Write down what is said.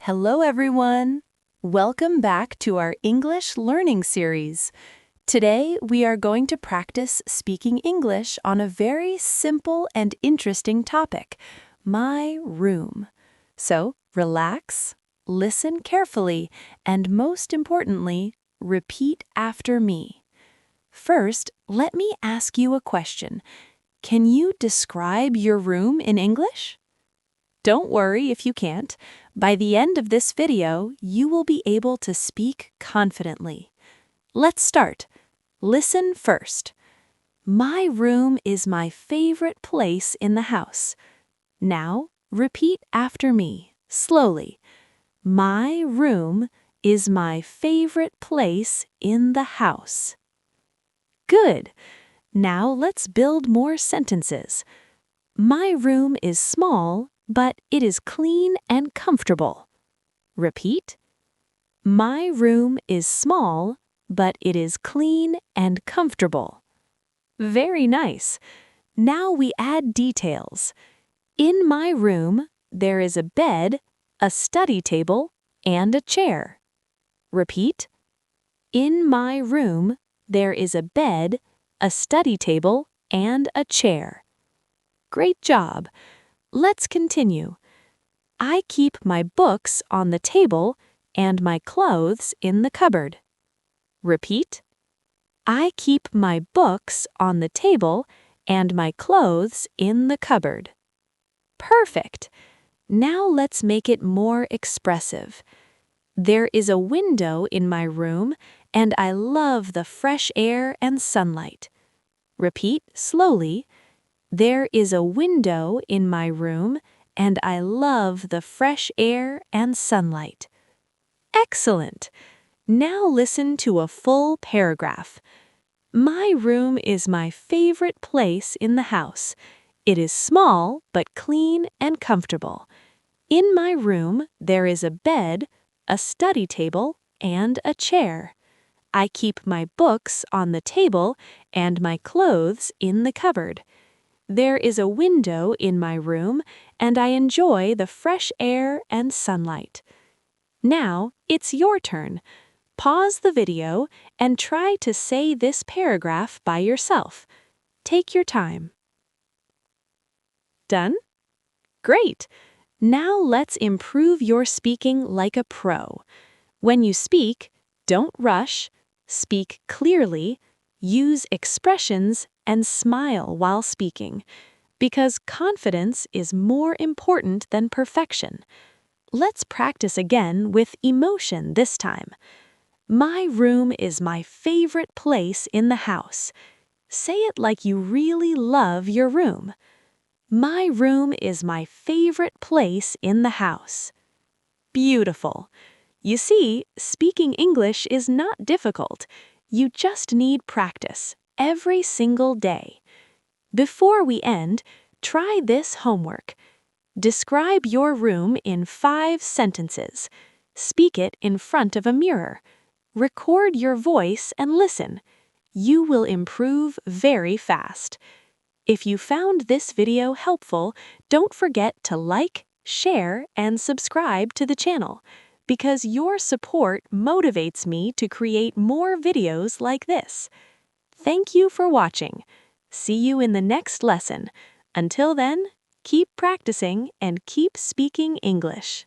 Hello, everyone. Welcome back to our English learning series. Today, we are going to practice speaking English on a very simple and interesting topic, my room. So, relax, listen carefully, and most importantly, repeat after me. First, let me ask you a question. Can you describe your room in English? Don't worry if you can't. By the end of this video, you will be able to speak confidently. Let's start. Listen first. My room is my favorite place in the house. Now, repeat after me, slowly. My room is my favorite place in the house. Good. Now let's build more sentences. My room is small, but it is clean and comfortable. Repeat. My room is small, but it is clean and comfortable. Very nice. Now we add details. In my room, there is a bed, a study table, and a chair. Repeat. In my room, there is a bed, a study table, and a chair. Great job. Let's continue. I keep my books on the table and my clothes in the cupboard. Repeat. I keep my books on the table and my clothes in the cupboard. Perfect. Now let's make it more expressive. There is a window in my room and I love the fresh air and sunlight. Repeat slowly. There is a window in my room, and I love the fresh air and sunlight. Excellent! Now listen to a full paragraph. My room is my favorite place in the house. It is small, but clean and comfortable. In my room, there is a bed, a study table, and a chair. I keep my books on the table and my clothes in the cupboard. There is a window in my room, and I enjoy the fresh air and sunlight. Now, it's your turn. Pause the video and try to say this paragraph by yourself. Take your time. Done? Great! Now let's improve your speaking like a pro. When you speak, don't rush, speak clearly, use expressions, and smile while speaking, because confidence is more important than perfection. Let's practice again with emotion this time. My room is my favorite place in the house. Say it like you really love your room. My room is my favorite place in the house. Beautiful. You see, speaking English is not difficult. You just need practice every single day. Before we end, try this homework. Describe your room in 5 sentences. Speak it in front of a mirror. Record your voice and listen. You will improve very fast. If you found this video helpful, don't forget to like, share, and subscribe to the channel, because your support motivates me to create more videos like this. Thank you for watching. See you in the next lesson. Until then, keep practicing and keep speaking English.